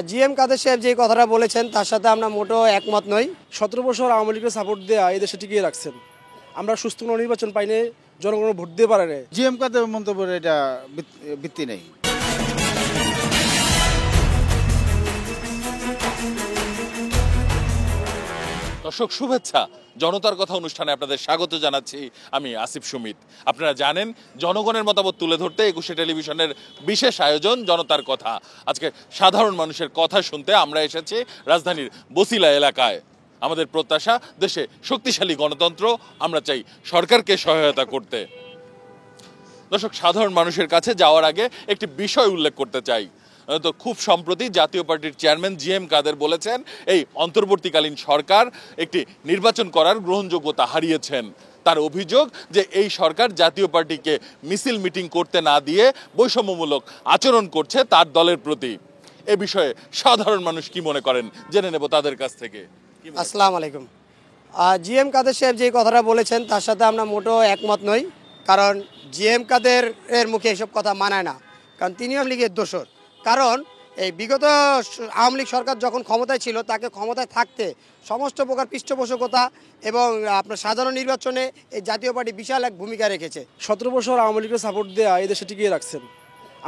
GM কাদের সাহেব যে কথাটা বলেছেন তার সাথে আমরা মোটেও একমত নই। 17 বছর আওয়ামী লীগের সাপোর্ট দেওয়া এই দেশে টিকিয়ে রাখছেন। আমরা সুস্থ কোনো নির্বাচন পাইনি, জনগণ ভোট দিয়ে পারে না। জিএম কাদের মন্তব্যের এটা ভিত্তি নেই। দর্শক শুভেচ্ছা, জনতার কথা অনুষ্ঠানে আপনাদের স্বাগত জানাচ্ছি। আমি আসিফ সুমিত। আপনারা জানেন জনগণের মতামত তুলে ধরতে 21শে টেলিভিশনের বিশেষ আয়োজন জনতার কথা। আজকে সাধারণ মানুষের কথা শুনতে আমরা এসেছি রাজধানীর বছিলা এলাকায়। আমাদের প্রত্যাশা দেশে শক্তিশালী গণতন্ত্র, আমরা চাই সরকারকে সহায়তা করতে। দর্শক, সাধারণ মানুষের কাছে যাওয়ার আগে একটি বিষয় উল্লেখ করতে চাই। তো খুব সম্প্রতি জাতীয় পার্টির চেয়ারম্যান জিএম কাদের বলেছেন এই অন্তর্বর্তীকালীন সরকার একটি নির্বাচন করার গ্রহণযোগ্যতা হারিয়েছেন। তার অভিযোগ যে এই সরকার জাতীয় পার্টিকে মিছিল মিটিং করতে না দিয়ে বৈষম্যমূলক আচরণ করছে তার দলের প্রতি। এ বিষয়ে সাধারণ মানুষ কি মনে করেন জেনে নেব তাদের কাছ থেকে। আসসালামু আলাইকুম। জিএম কাদের সাহেব যে কথাটা বলেছেন তার সাথে আমরা মোটেও একমত নই। কারণ জিএম কাদের এর মুখে এসব কথা মানায় না, কারণ তিনি আওয়ামী লীগের দোসর। কারণ এই বিগত আওয়ামী লীগ সরকার যখন ক্ষমতায় ছিল তাকে ক্ষমতায় থাকতে সমস্ত প্রকার পৃষ্ঠপোষকতা এবং আপনার সাধারণ নির্বাচনে এই জাতীয় পার্টি বিশাল এক ভূমিকা রেখেছে। 17 বছর আওয়ামী লীগের সাপোর্ট দেওয়া এই দেশে টিকিয়ে রাখছেন।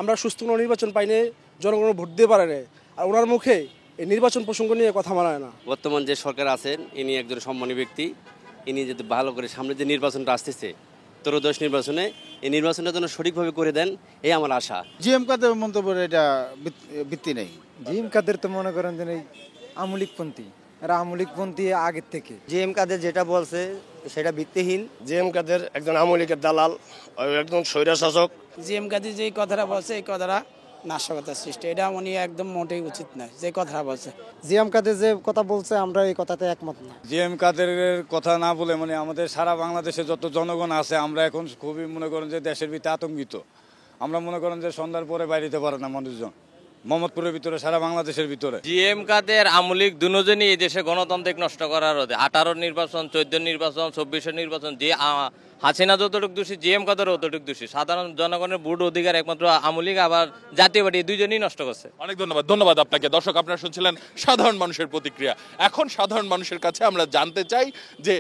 আমরা সুস্থ কোনো নির্বাচন পাইনি, জনগণ ভোট দিয়ে পারে না। আর ওনার মুখে এই নির্বাচন প্রসঙ্গ নিয়ে কথা মানায় না। বর্তমান যে সরকার আছেন ইনি একজন সম্মানী ব্যক্তি। ইনি যদি ভালো করে সামনে যে নির্বাচনটা আসতেছে ত্রয়োদশ নির্বাচনে, এই নির্বাচনটা যেন সঠিকভাবে করে দেন, এই আমার আশা। জিএম কাদের মন্তব্যের এটা ভিত্তি নেই। জিএম কাদের তো মনে করেন যে আওয়ামী লীগপন্থী, আর আওয়ামী লীগপন্থী আগের থেকে। জিএম কাদের যেটা বলছে সেটা ভিত্তিহীন। জিএম কাদের একজন আওয়ামী লীগের দালাল, একজন স্বৈরশাসক। জিএম কাদের যে কথাটা বলছে এই কথাটা নাশকতার সৃষ্টি, এটা উনি একদম মোটেই উচিত নয় যে কথাটা বলছে। জিএম কাদের যে কথা বলছে আমরা এই কথাতে একমত না। জিএম কাদের কথা না বলে আমাদের সারা বাংলাদেশে যত জনগণ আছে আমরা এখন খুবই মনে করেন যে দেশের ভিতরে আতঙ্কিত। আমরা মনে করেন যে সন্ধ্যার পরে বাইরেতে পারে না মানুষজন, মোহাম্মদপুরের ভিতরে সারা বাংলাদেশের ভিতরে। জিএম কাদের আওয়ামী লীগ দুজনই এই দেশে গণতান্ত্রিক নষ্ট করার 18 নির্বাচন, 14 নির্বাচন, 24 নির্বাচন, যে হাসিনা যতটুকু দোষী জিএম কাদের অতটুকু দোষী। সাধারণ জনগণের ভোট অধিকার একমাত্র আওয়ামী লীগ আবার জাতীয় পার্টি দুইজনই নষ্ট করছে। অনেক ধন্যবাদ আপনাকে। দর্শক, আপনারা শুনছিলেন সাধারণ মানুষের প্রতিক্রিয়া। এখন সাধারণ মানুষের কাছে আমরা জানতে চাই যে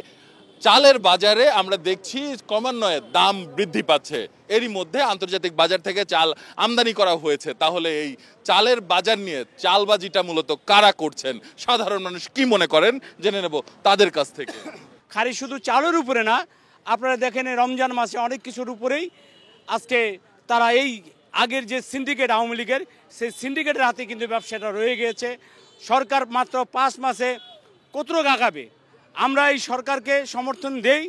চালের বাজারে আমরা দেখছি ক্রমান্বয়ে দাম বৃদ্ধি পাচ্ছে। এরই মধ্যে আন্তর্জাতিক বাজার থেকে চাল আমদানি করা হয়েছে। তাহলে এই চালের বাজার নিয়ে চালবাজিটা মূলত কারা করছেন, সাধারণ মানুষ কি মনে করেন জেনে নেব তাদের কাছ থেকে। খালি শুধু চালের উপরে না, আপনারা দেখেন রমজান মাসে অনেক কিছুর উপরেই আজকে তারা এই আগের যে সিন্ডিকেট আওয়ামী লীগের, সেই সিন্ডিকেটের হাতে কিন্তু ব্যবসাটা রয়ে গিয়েছে। সরকার মাত্র 5 মাসে কতটুকু আগাবে। আমরা এই সরকারকে সমর্থন দেই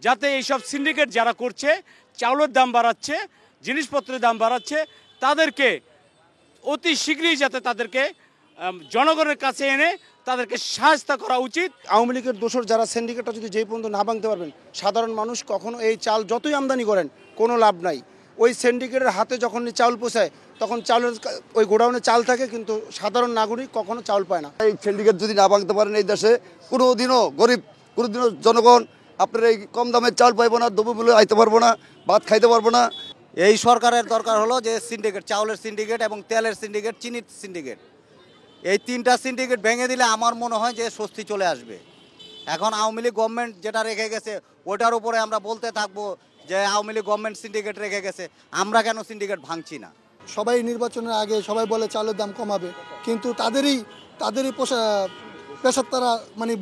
যাতে এইসব সিন্ডিকেট যারা করছে, চাউলের দাম বাড়াচ্ছে, জিনিসপত্রের দাম বাড়াচ্ছে, তাদেরকে অতি শীঘ্রই যাতে তাদেরকে জনগণের কাছে এনে তাদেরকে সাহায্য করা উচিত। আওয়ামী লীগের দোসর যারা সিন্ডিকেটটা যদি যেই পর্যন্ত না ভাঙতে পারবেন, সাধারণ মানুষ কখনো এই চাল যতই আমদানি করেন কোনো লাভ নাই। ওই সিন্ডিকেটের হাতে যখন চাউল পৌঁছায় তখন চাউলের ওই গোডাউনে চাল থাকে, কিন্তু সাধারণ নাগরিক কখনো চাউল পায় না। এই সিন্ডিকেট যদি না ভাঙতে পারেন এই দেশে কোনোদিনও গরিব, কোনোদিনও জনগণ আপনার এই কম দামের চাউল পাইবো না, দ্রব্যমূল্য আইতে পারবো না, ভাত খাইতে পারবো না। এই সরকারের দরকার হলো যে সিন্ডিকেট, চাউলের সিন্ডিকেট এবং তেলের সিন্ডিকেট, চিনির সিন্ডিকেট, এই 3টা সিন্ডিকেট ভেঙে দিলে আমার মনে হয় যে স্বস্তি চলে আসবে। এখন আওয়ামী লীগ গভর্নমেন্ট যেটা রেখে গেছে ওটার উপরে আমরা বলতে থাকবো যে আওয়ামী লীগ গভর্নমেন্ট সিন্ডিকেট রেখে গেছে, আমরা কেন সিন্ডিকেট ভাঙছি না। সবাই নির্বাচনের আগে সবাই বলে চালের দাম কমাবে, কিন্তু তাদেরই পেশার তারা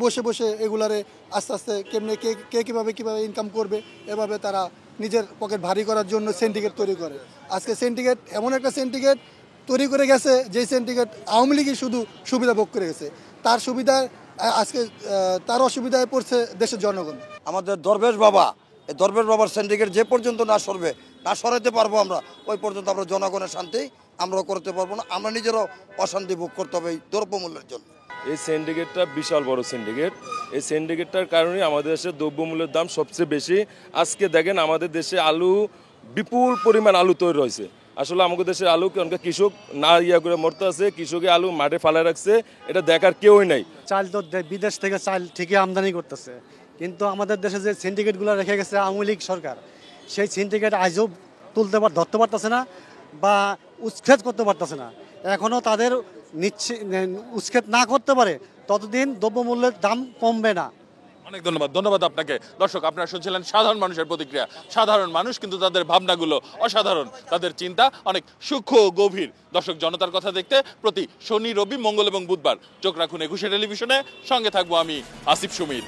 বসে বসে এগুলারে আস্তে আস্তে কেমনে কে কীভাবে ইনকাম করবে এভাবে তারা নিজের পকেট ভারী করার জন্য সিন্ডিকেট তৈরি করে। আজকে সিন্ডিকেট এমন একটা সিন্ডিকেট তৈরি করে গেছে যে সিন্ডিকেট আওয়ামী লীগই শুধু সুবিধা ভোগ করে গেছে, তার সুবিধায় আজকে তার অসুবিধায় পড়ছে দেশের জনগণ। আমাদের দরবেশ বাবা, এই দরবেশ বাবার সিন্ডিকেট যে পর্যন্ত না সরাতে পারবো আমরা, ওই পর্যন্ত আমরা জনগণের শান্তি আমরাও করতে পারবো না। আমরা নিজেরও অশান্তি ভোগ করতে হবে এই দ্রব্যমূল্যের জন্য। এই সিন্ডিকেটটা বিশাল বড় সিন্ডিকেট। এই সিন্ডিকেটটার কারণে আমাদের দেশে দ্রব্যমূল্যের দাম সবচেয়ে বেশি। আজকে দেখেন আমাদের দেশে আলু, বিপুল পরিমাণ আলু তৈরি হয়েছে। আসলে আমাদের দেশের আলু অনেক কৃষক না করে মরতে আছে, কৃষকে আলু মাঠে ফালা রাখছে, এটা দেখার কেউই নাই। চাল তো বিদেশ থেকে চাল ঠিকই আমদানি করতেছে, কিন্তু আমাদের দেশে যে সিন্ডিকেটগুলো রেখে গেছে আওয়ামী লীগ সরকার, সেই সিন্ডিকেট আজও ধরতে পারতেছে না বা উচ্ছেদ করতে পারতেছে না। এখনও তাদের উচ্ছেদ না করতে পারে ততদিন দ্রব্যমূল্যের দাম কমবে না। অনেক ধন্যবাদ আপনাকে। দর্শক, আপনারা শুনছিলেন সাধারণ মানুষের প্রতিক্রিয়া। সাধারণ মানুষ কিন্তু তাদের ভাবনাগুলো অসাধারণ, তাদের চিন্তা অনেক সূক্ষ্ম ও গভীর। দর্শক, জনতার কথা দেখতে প্রতি শনি, রবি, মঙ্গল এবং বুধবার চোখ রাখুন একুশে টেলিভিশনে। সঙ্গে থাকবো আমি আসিফ সুমিত।